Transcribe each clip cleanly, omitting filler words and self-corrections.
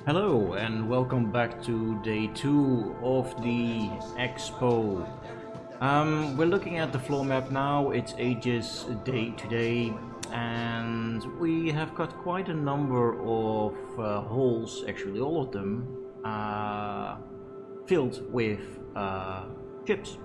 Hello and welcome back to day 2 of the expo. We're looking at the floor map now. It's Aegis day today and we have got quite a number of holes, actually all of them, filled with ships.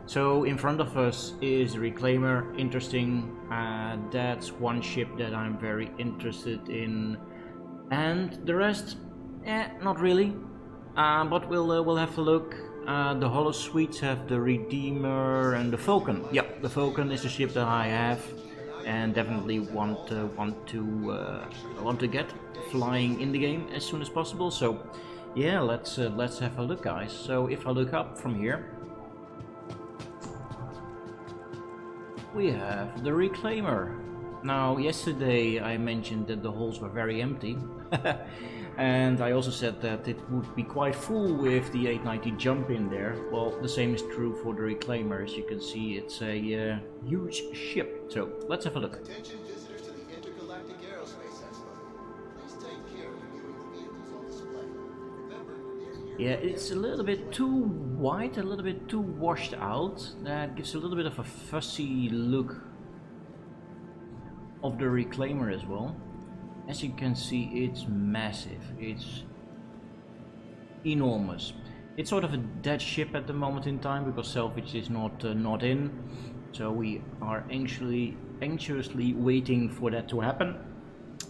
So in front of us is Reclaimer, interesting. That's one ship that I'm very interested in, and the rest not really, but we'll have a look. The Hollow Suites have the Redeemer and the Falcon. Yep, the Falcon is the ship that I have, and definitely want to get flying in the game as soon as possible. So, yeah, let's have a look, guys. So if I look up from here, we have the Reclaimer. Now, yesterday I mentioned that the holes were very empty. And I also said that it would be quite full with the 890 jump in there. Well, the same is true for the Reclaimer. As you can see, it's a huge ship. So let's have a look. Attention visitors to the Intergalactic Aerospace Expo. Please take care when viewing the vehicles on display. Remember, yeah, it's a little bit too white, a little bit too washed out. That gives a little bit of a fussy look of the Reclaimer as well. As you can see, it's massive, it's enormous. It's sort of a dead ship at the moment in time because salvage is not in, so we are anxiously waiting for that to happen.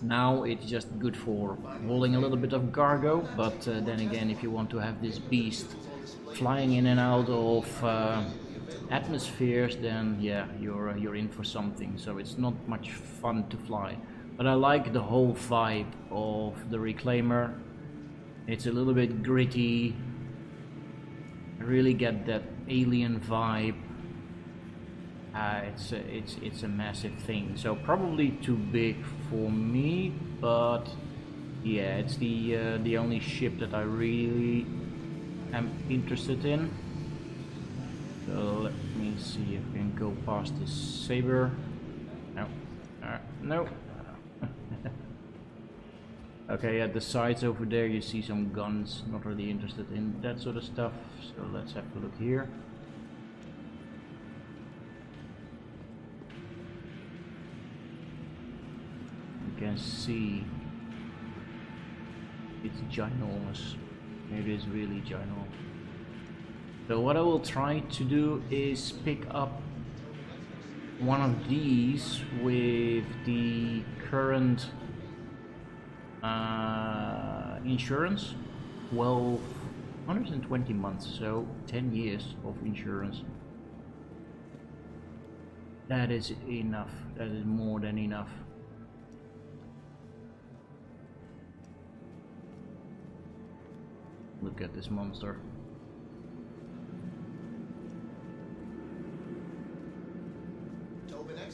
Now it's just good for hauling a little bit of cargo, but then again, if you want to have this beast flying in and out of atmospheres, then yeah, you're in for something. So it's not much fun to fly. But I like the whole vibe of the Reclaimer. It's a little bit gritty. I really get that alien vibe. It's a massive thing. So probably too big for me, but yeah, it's the only ship that I really am interested in. So let me see if I can go past this saber. No, no. Okay, at the sides over there you see some guns. Not really interested in that sort of stuff, so let's have a look here. You can see it's ginormous. It is really ginormous. So what I will try to do is pick up one of these with the current insurance. Well, 120 months, so 10 years of insurance. That is enough. That is more than enough. Look at this monster.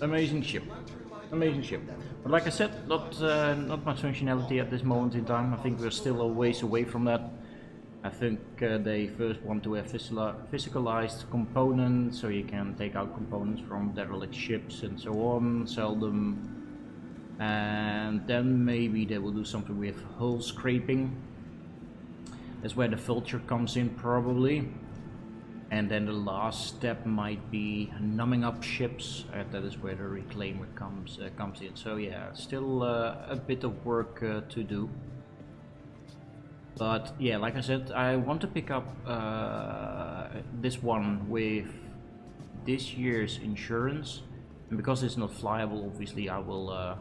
Amazing ship. Amazing ship. But like I said, not much functionality at this moment in time. I think we're still a ways away from that. I think they first want to have physicalized components, so you can take out components from derelict ships and so on, sell them, and then maybe they will do something with hull scraping. That's where the Vulture comes in probably. And then the last step might be numbing up ships. That is where the Reclaimer comes in. So yeah, still a bit of work to do. But yeah, like I said, I want to pick up this one with this year's insurance, and because it's not flyable, obviously I will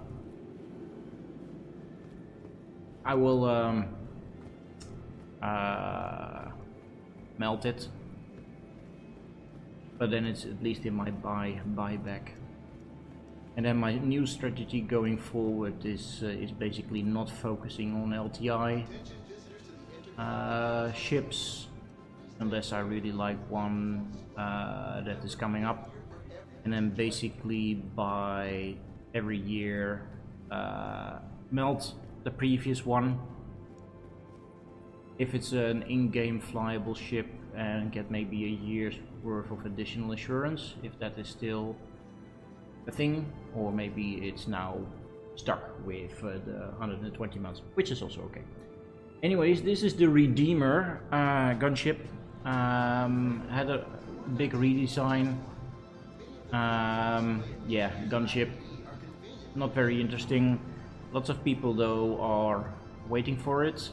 melt it. But then it's at least in my buyback. And then my new strategy going forward is basically not focusing on LTI ships, unless I really like one that is coming up. And then basically buy every year, melt the previous one. If it's an in-game flyable ship, and get maybe a year's worth of additional insurance, if that is still a thing, or maybe it's now stuck with the 120 months, which is also okay. Anyways, this is the Redeemer gunship. Had a big redesign. Yeah, gunship. Not very interesting. Lots of people though are waiting for it.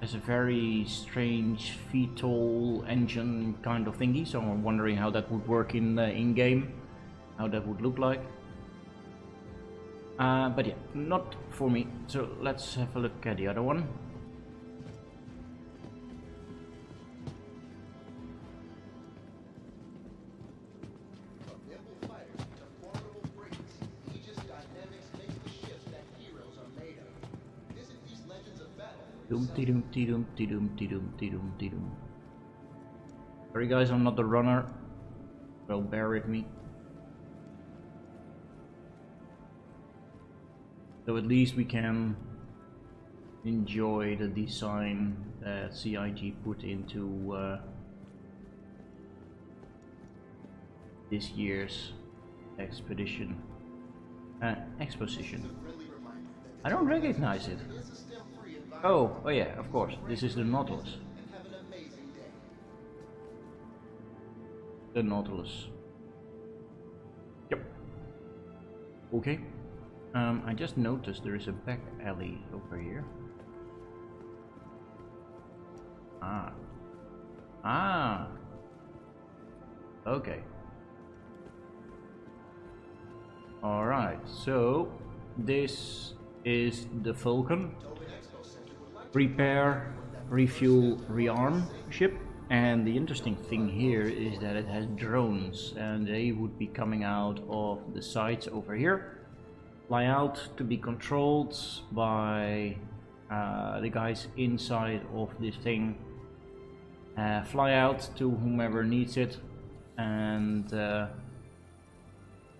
It's a very strange fetal engine kind of thingy, so I'm wondering how that would work in game, how that would look like. But yeah, not for me. So let's have a look at the other one. From nimble fighters to formidable brigands, Aegis dynamics makes the ships that heroes are made of. Visit these legends of battle. Sorry guys, I'm not the runner, so bear with me. So at least we can enjoy the design that CIG put into this year's exposition. I don't recognize it. Oh yeah, of course. This is the Nautilus. The Nautilus. Yep. Okay. I just noticed there is a back alley over here. Ah. Okay. Alright, so this is the Vulcan. Repair, refuel, rearm ship. And the interesting thing here is that it has drones, and they would be coming out of the sides over here, fly out to be controlled by the guys inside of this thing, fly out to whomever needs it, and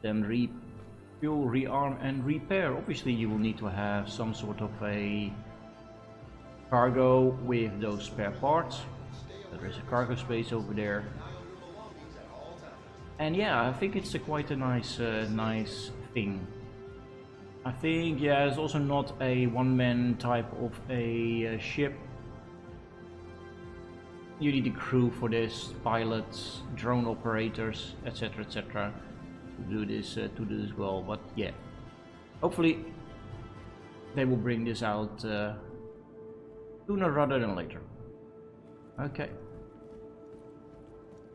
then refuel, rearm and repair. Obviously you will need to have some sort of a cargo with those spare parts. There is a cargo space over there, and yeah, I think it's quite a nice thing. I think, yeah, it's also not a one-man type of a ship. You need a crew for this, pilots, drone operators, etc, etc, to do this well. But yeah, hopefully they will bring this out sooner rather than later. Okay.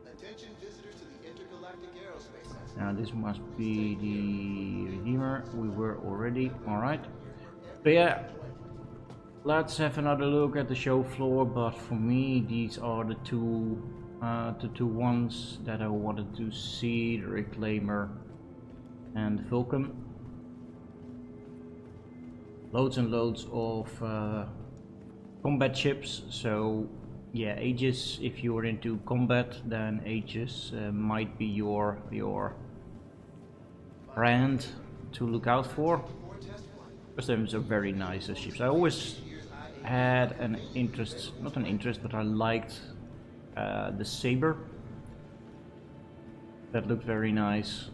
Attention visitors to the intergalactic aerospace system. Now this must be the Redeemer. We were already. Alright. But yeah, let's have another look at the show floor. But for me, these are the two ones that I wanted to see: the Reclaimer and the Vulcan. Loads and loads of combat ships. So yeah, Aegis, if you're into combat, then Aegis might be your brand to look out for. Because those are very nice ships. I always had an interest, not an interest, but I liked the Saber. That looked very nice.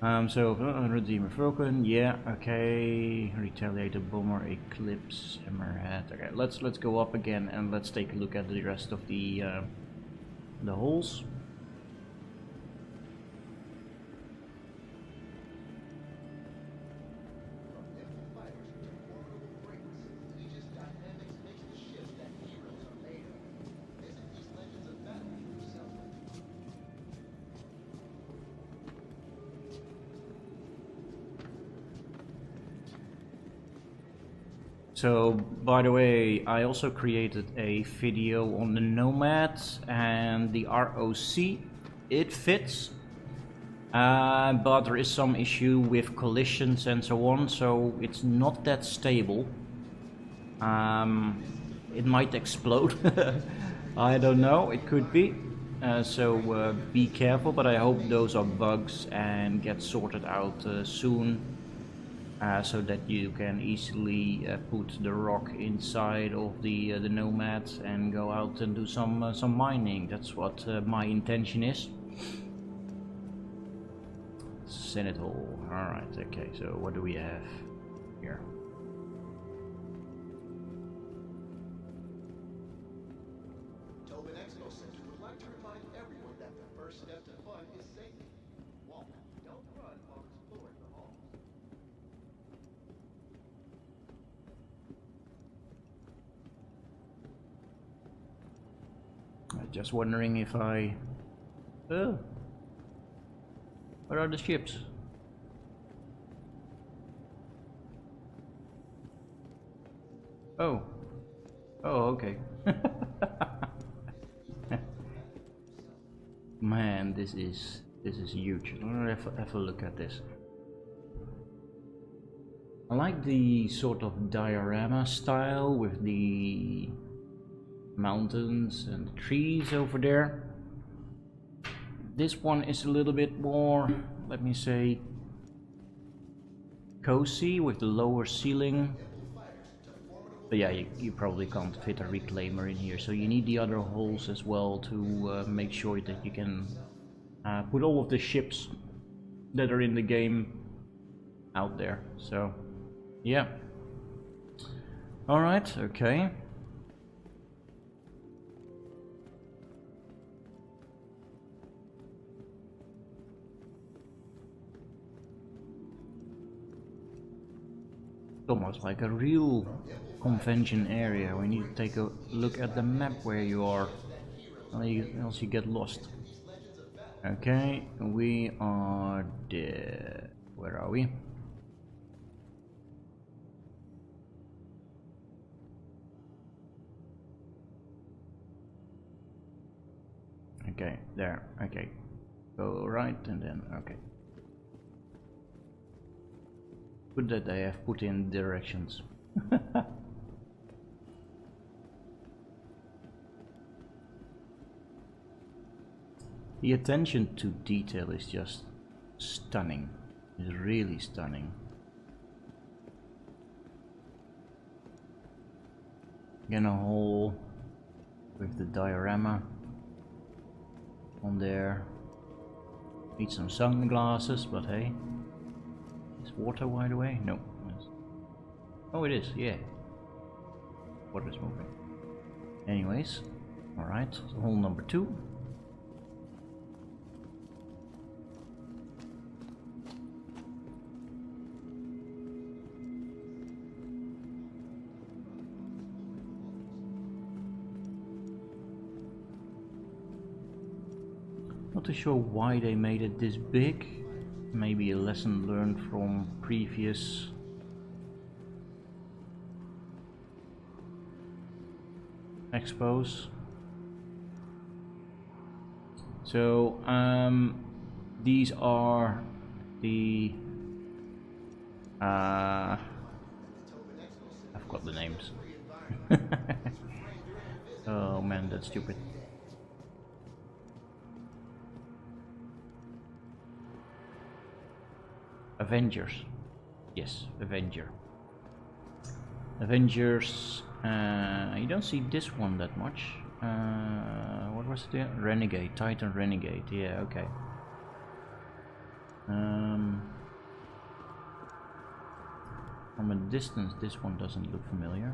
So Redeemer, Vulcan, yeah, okay. Retaliator, Bomber, Eclipse, Hammerhead. Okay, let's go up again and let's take a look at the rest of the hulls. So, by the way, I also created a video on the Nomad and the ROC. It fits, but there is some issue with collisions and so on, so it's not that stable. It might explode. I don't know, it could be. So be careful, but I hope those are bugs and get sorted out soon. So that you can easily put the rock inside of the Nomad and go out and do some mining. That's what my intention is. Senate Hall. All right. Okay. So what do we have here? Just wondering if I... Oh. Where are the ships? Oh. Oh, okay. Man, this is huge. Have a look at this. I like the sort of diorama style with the mountains and trees over there. This one is a little bit more, let me say, cozy with the lower ceiling. But yeah, you probably can't fit a reclaimer in here, so you need the other holes as well to make sure that you can put all of the ships that are in the game out there. So yeah. Alright, okay. Almost like a real convention area. We need to take a look at the map where you are, else you get lost. Okay, we are there. Where are we? Okay, there. Okay, go right and then okay. Good that they have put in directions. The attention to detail is just stunning. It's really stunning. Again, a hole with the diorama on there. Need some sunglasses, but hey. Is water wide away? No. Oh, it is, yeah. Water is moving. Anyways, alright, so hole number 2. Not too sure why they made it this big. Maybe a lesson learned from previous expos. So these are the I've got the names. Oh man, that's stupid. Avengers. Yes, Avenger. Avengers. You don't see this one that much. What was it? Renegade. Titan Renegade. Yeah, okay. From a distance, this one doesn't look familiar.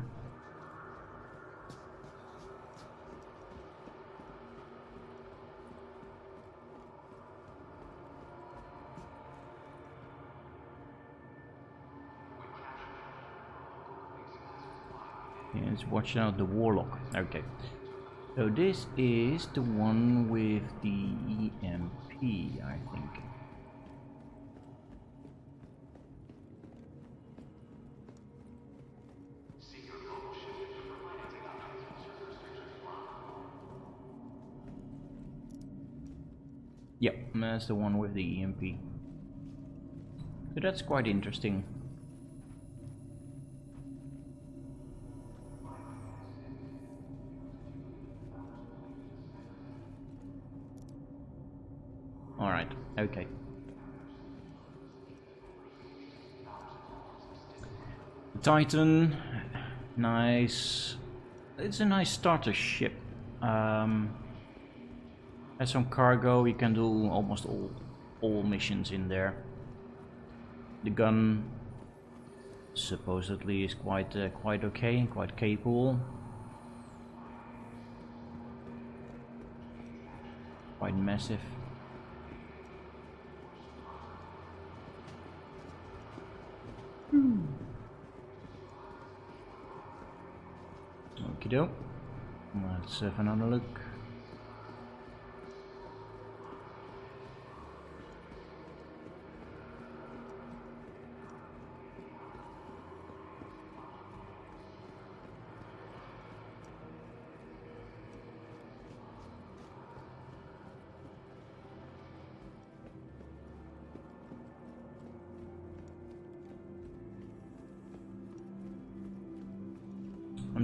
Yes, watch out, the Warlock. Okay. So this is the one with the EMP, I think. Yep, that's the one with the EMP. So that's quite interesting. Alright, okay. Titan, nice. It's a nice starter ship. Has some cargo, you can do almost all missions in there. The gun supposedly is quite okay, quite capable. Quite massive. Okie doke. Let's have another look.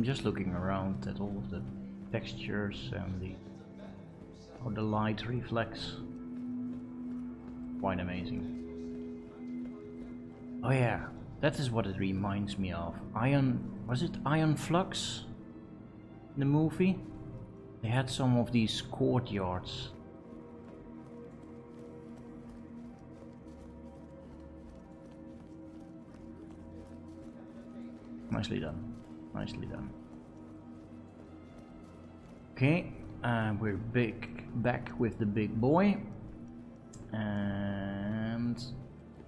I'm just looking around at all of the textures and how the light reflects. Quite amazing. Oh yeah, that is what it reminds me of. Was it Iron Flux? In the movie? They had some of these courtyards. Nicely done. Nicely done. Okay, we're back with the big boy. And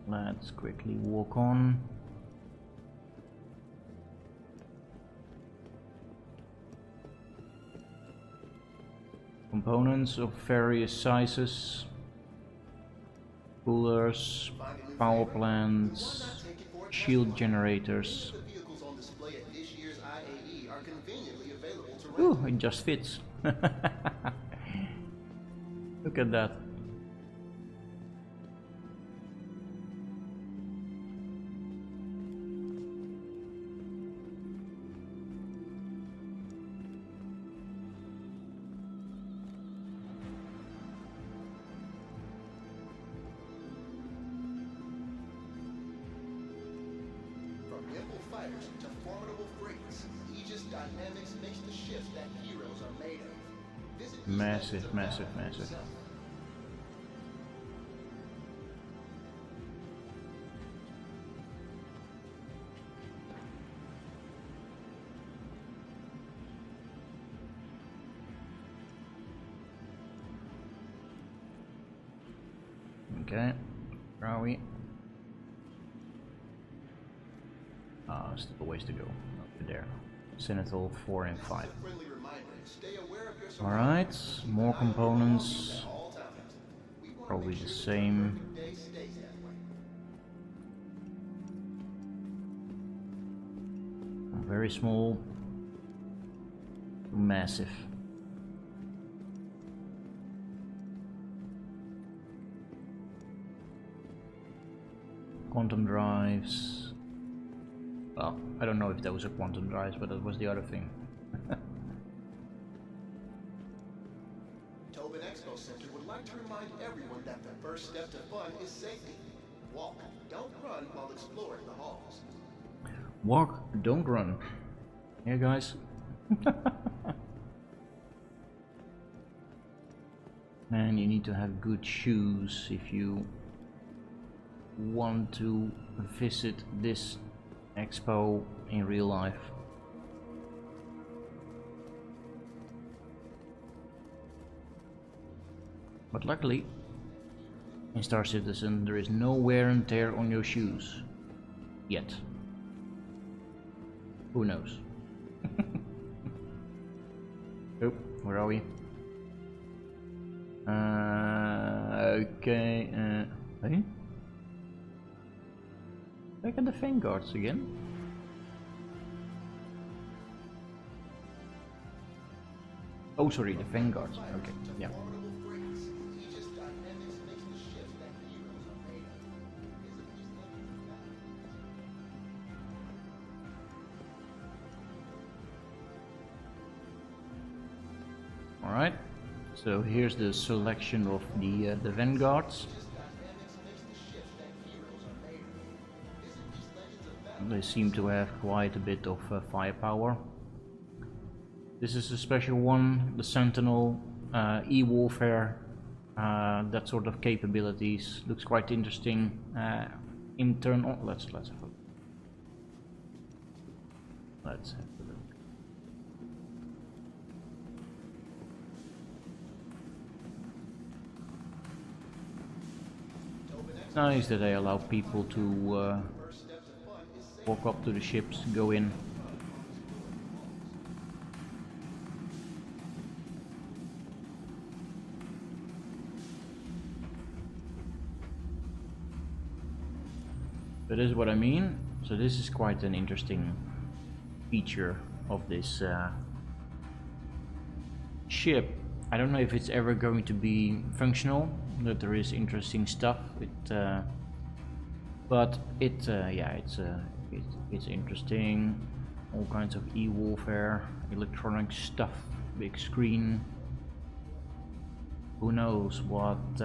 let's quickly walk on. Components of various sizes, coolers, power plants, shield generators. The vehicles on display at this year's IAE are conveniently available to rent. Ooh, it just fits. Look at that. From nimble fighters to formidable freights, Aegis dynamics makes the ships that heroes are made of. Visit these Massive, legends of massive, battle massive. yourself. Okay, where are we? Still a ways to go. Up there. Sentinel 4 and 5. A friendly reminder, stay aware of your Alright, more components. at all times. We want to Probably make the sure same. that your day stays that way. From very small to massive. Quantum drives. Well, I don't know if that was a quantum drives, but that was the other thing. Tobin Expo Center would like to remind everyone that the first step to fun is safety. Walk, don't run while exploring the halls. Walk, don't run. Yeah, guys. And you need to have good shoes if you want to visit this expo in real life. But luckily, in Starcitizen there is no wear and tear on your shoes. Yet. Who knows? Oh, where are we? Okay, hey? Look at the vanguards again. Oh, sorry, the vanguards. Okay, yeah. Formidable freights, Aegis dynamics makes the ships that heroes are made of. Visit these legends of battle. All right. So here's the selection of the vanguards. Aegis dynamics makes the ships that heroes are made of. Visit these legends of battle. They seem to have quite a bit of firepower. This is a special one, the Sentinel, EWarfare, that sort of capabilities. Looks quite interesting. Internal. Let's have a look. Let's have a look. It's nice that they allow people to walk up to the ships, go in. That is what I mean. So this is quite an interesting feature of this ship. I don't know if it's ever going to be functional, that there is interesting stuff with, but yeah, it's interesting. all kinds of EWarfare, electronic stuff, big screen. Who knows what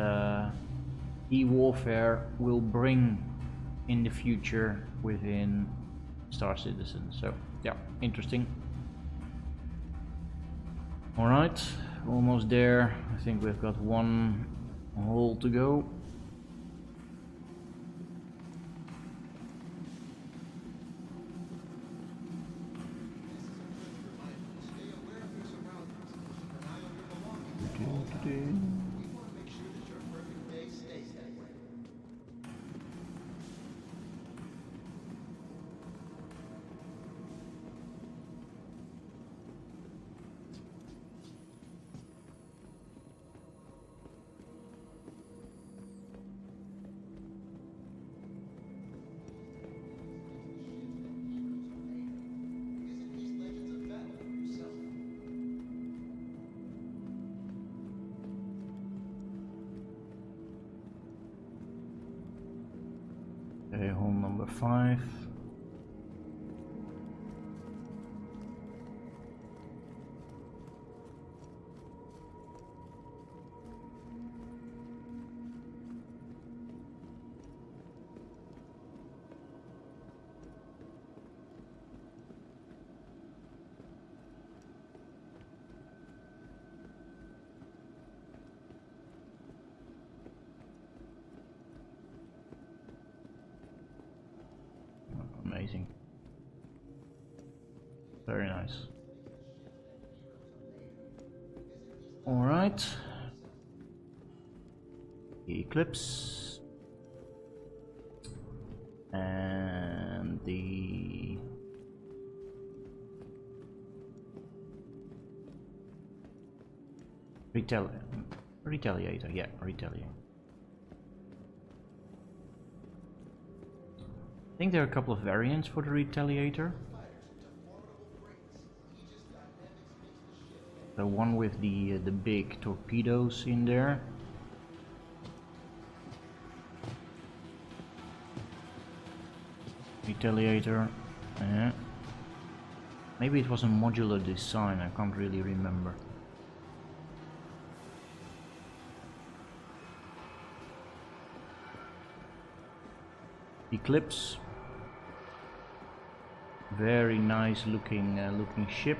EWarfare will bring in the future within Starcitizen. So yeah, interesting. Alright, almost there. I think we've got one hole to go. Okay, hole number 5. Amazing. Very nice. Alright. The Eclipse. And the Retaliator, yeah, Retaliator. I think there are a couple of variants for the Retaliator. The one with the big torpedoes in there. Retaliator. Maybe it was a modular design, I can't really remember. Eclipse. Very nice looking ship.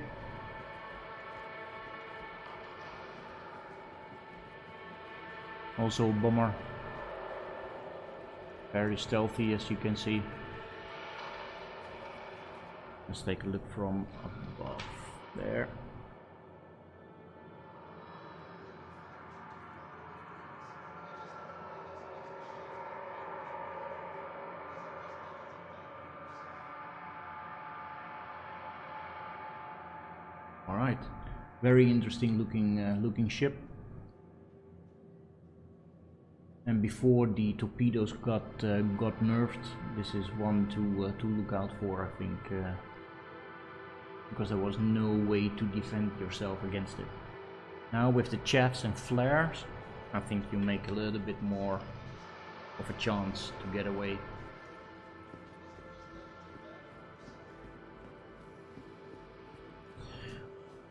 Also a bomber. Very stealthy, as you can see. Let's take a look from above there. Alright, very interesting looking ship. And before the torpedoes got nerfed, this is one to look out for, I think, because there was no way to defend yourself against it. Now with the chaffs and flares, I think you make a little bit more of a chance to get away.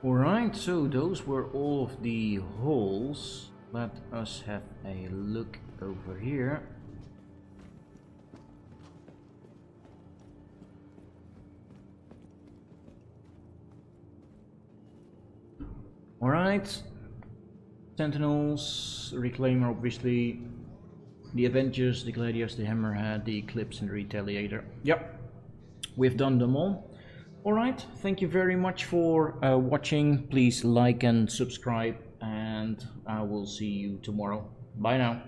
Alright, so those were all of the holes. Let us have a look over here. Alright, Sentinels, Reclaimer obviously, the Avengers, the Gladiators, the Hammerhead, the Eclipse and the Retaliator. Yep, we've done them all. Alright, thank you very much for watching. Please like and subscribe, and I will see you tomorrow. Bye now.